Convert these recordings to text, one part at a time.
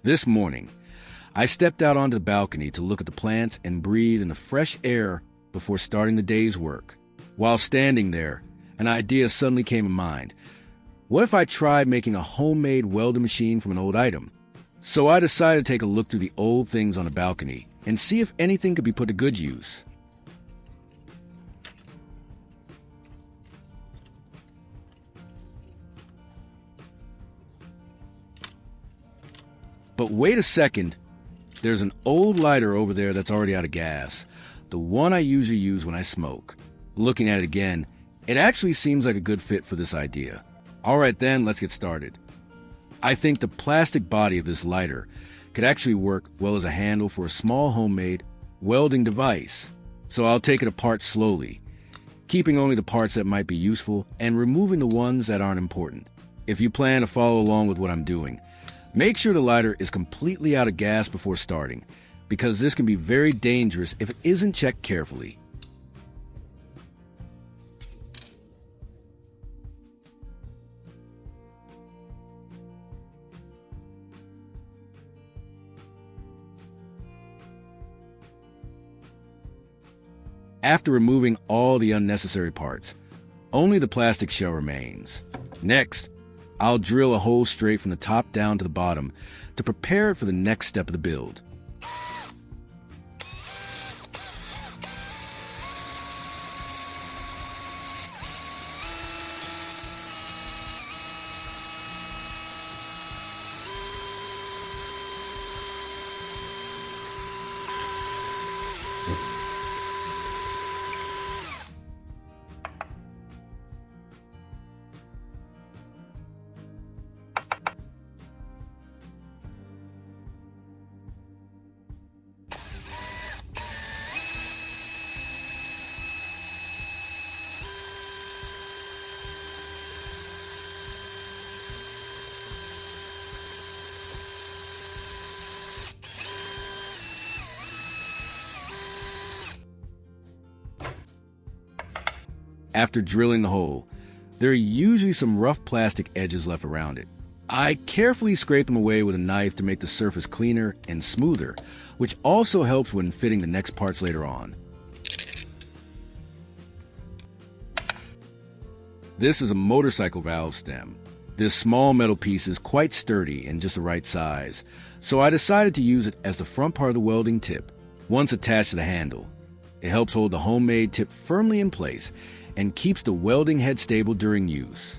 This morning, I stepped out onto the balcony to look at the plants and breathe in the fresh air before starting the day's work. While standing there, an idea suddenly came in mind. What if I tried making a homemade welding machine from an old item? So I decided to take a look through the old things on the balcony and see if anything could be put to good use. But wait a second, there's an old lighter over there that's already out of gas, the one I usually use when I smoke. Looking at it again, it actually seems like a good fit for this idea. All right then, let's get started. I think the plastic body of this lighter could actually work well as a handle for a small homemade welding device. So I'll take it apart slowly, keeping only the parts that might be useful and removing the ones that aren't important. If you plan to follow along with what I'm doing, make sure the lighter is completely out of gas before starting, because this can be very dangerous if it isn't checked carefully. After removing all the unnecessary parts, only the plastic shell remains. Next, I'll drill a hole straight from the top down to the bottom to prepare it for the next step of the build. After drilling the hole, there are usually some rough plastic edges left around it. I carefully scrape them away with a knife to make the surface cleaner and smoother, which also helps when fitting the next parts later on. This is a motorcycle valve stem. This small metal piece is quite sturdy and just the right size, so I decided to use it as the front part of the welding tip. Once attached to the handle, it helps hold the homemade tip firmly in place and keeps the welding head stable during use.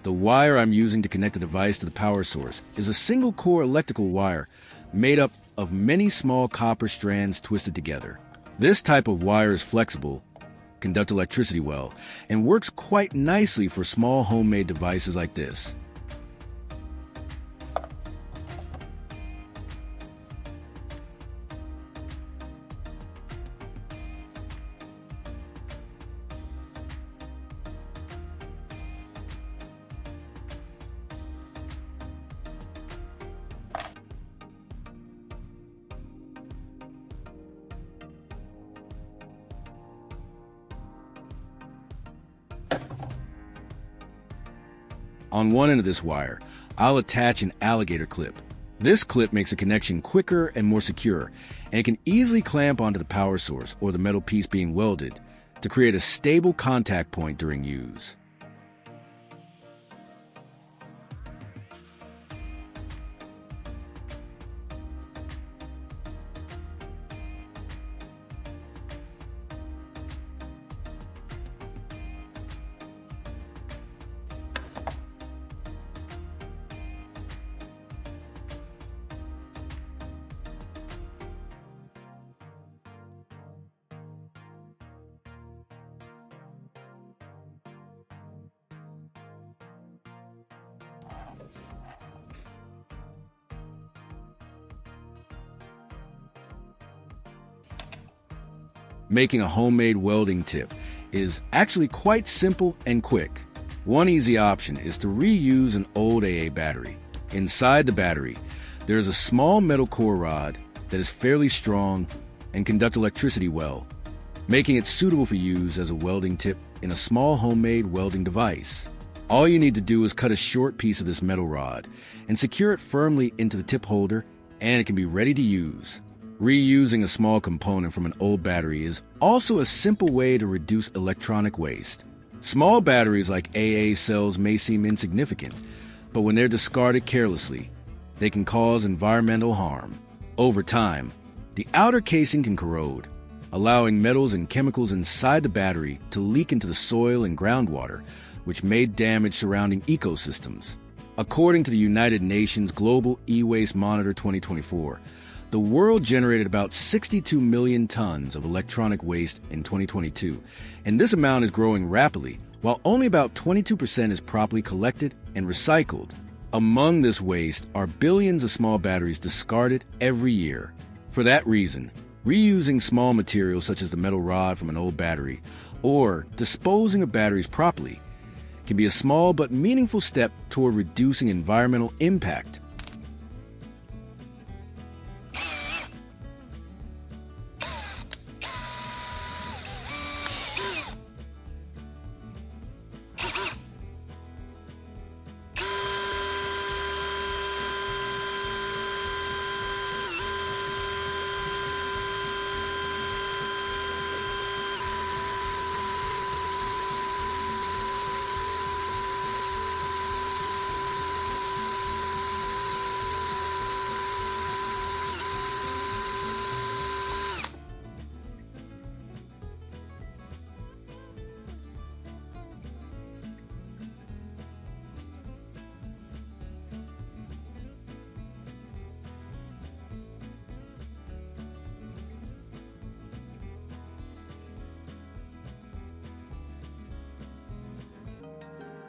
The wire I'm using to connect the device to the power source is a single-core electrical wire made up of many small copper strands twisted together. This type of wire is flexible, conducts electricity well, and works quite nicely for small homemade devices like this. On one end of this wire, I'll attach an alligator clip. This clip makes a connection quicker and more secure, and it can easily clamp onto the power source or the metal piece being welded to create a stable contact point during use. Making a homemade welding tip is actually quite simple and quick. One easy option is to reuse an old AA battery. Inside the battery, there is a small metal core rod that is fairly strong and conduct electricity well, making it suitable for use as a welding tip in a small homemade welding device. All you need to do is cut a short piece of this metal rod and secure it firmly into the tip holder, and it can be ready to use. Reusing a small component from an old battery is also a simple way to reduce electronic waste. Small batteries like AA cells may seem insignificant, but when they're discarded carelessly, they can cause environmental harm. Over time, the outer casing can corrode, allowing metals and chemicals inside the battery to leak into the soil and groundwater, which may damage surrounding ecosystems. According to the United Nations Global E-Waste Monitor 2024, the world generated about 62 million tons of electronic waste in 2022, and this amount is growing rapidly, while only about 22% is properly collected and recycled. Among this waste are billions of small batteries discarded every year. For that reason, reusing small materials such as the metal rod from an old battery or disposing of batteries properly can be a small but meaningful step toward reducing environmental impact.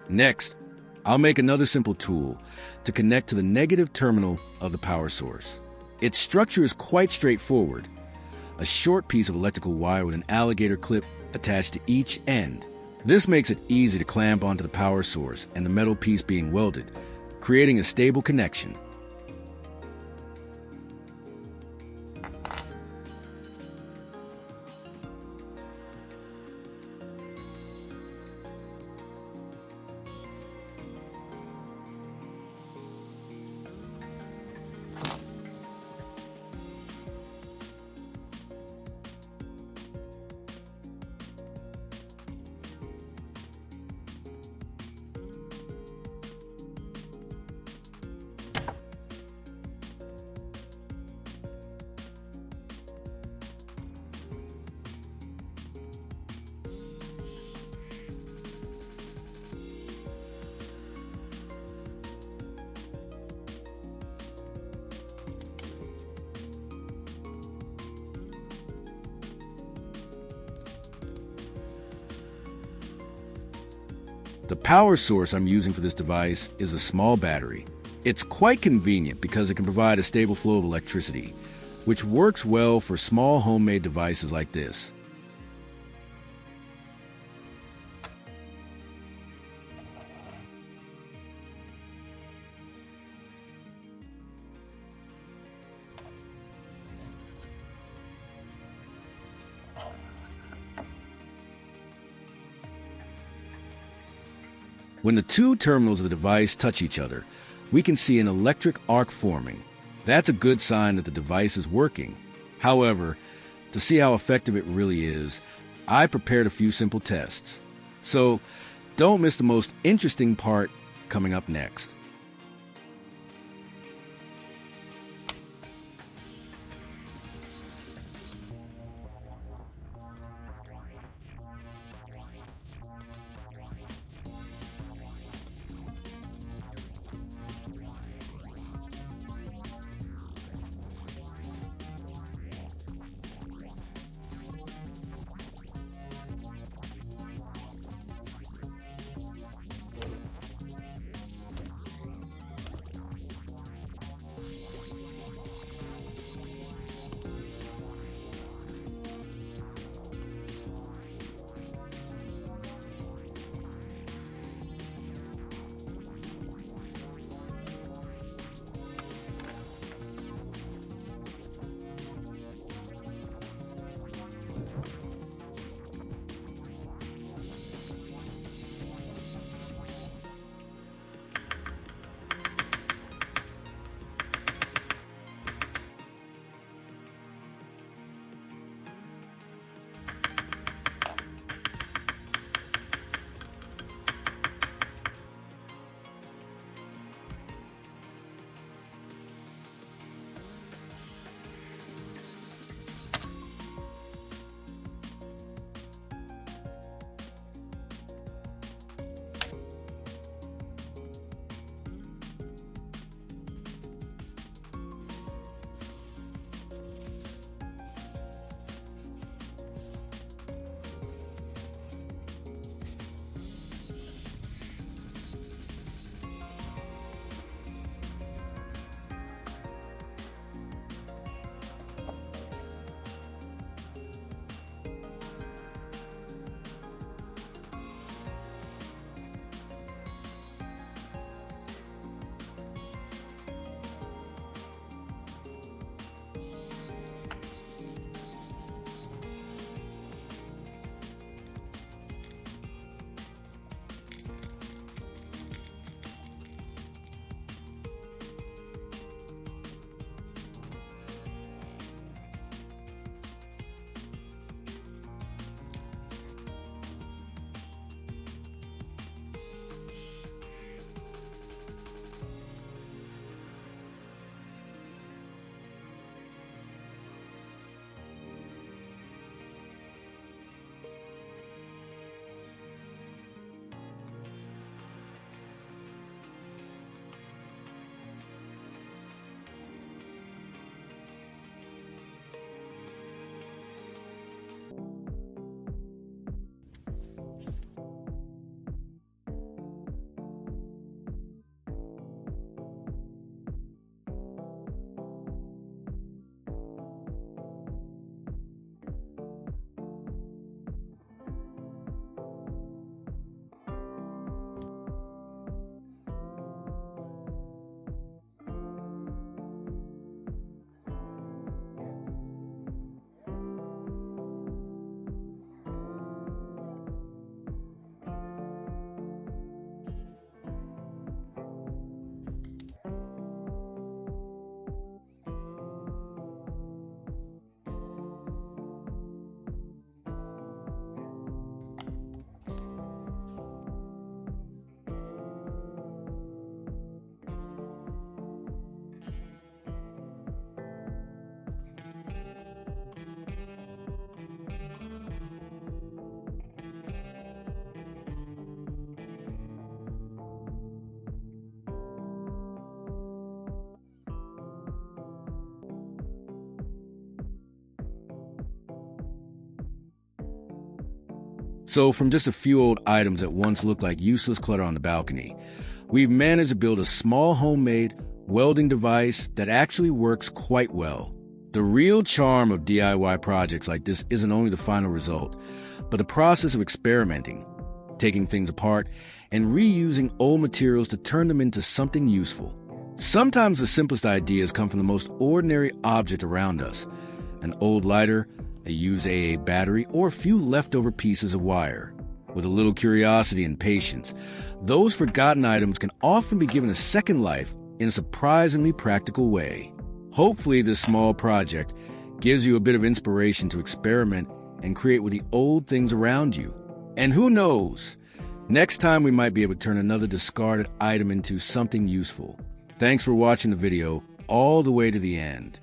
Next, I'll make another simple tool to connect to the negative terminal of the power source. Its structure is quite straightforward. A short piece of electrical wire with an alligator clip attached to each end. This makes it easy to clamp onto the power source and the metal piece being welded, creating a stable connection. The power source I'm using for this device is a small battery. It's quite convenient because it can provide a stable flow of electricity, which works well for small homemade devices like this. When the two terminals of the device touch each other, we can see an electric arc forming. That's a good sign that the device is working. However, to see how effective it really is, I prepared a few simple tests. So, don't miss the most interesting part coming up next. So from just a few old items that once looked like useless clutter on the balcony, we've managed to build a small homemade welding device that actually works quite well. The real charm of DIY projects like this isn't only the final result, but the process of experimenting, taking things apart, and reusing old materials to turn them into something useful. Sometimes the simplest ideas come from the most ordinary object around us: an old lighter, a used AA battery, or a few leftover pieces of wire. With a little curiosity and patience, those forgotten items can often be given a second life in a surprisingly practical way. Hopefully this small project gives you a bit of inspiration to experiment and create with the old things around you. And who knows, next time we might be able to turn another discarded item into something useful. Thanks for watching the video all the way to the end.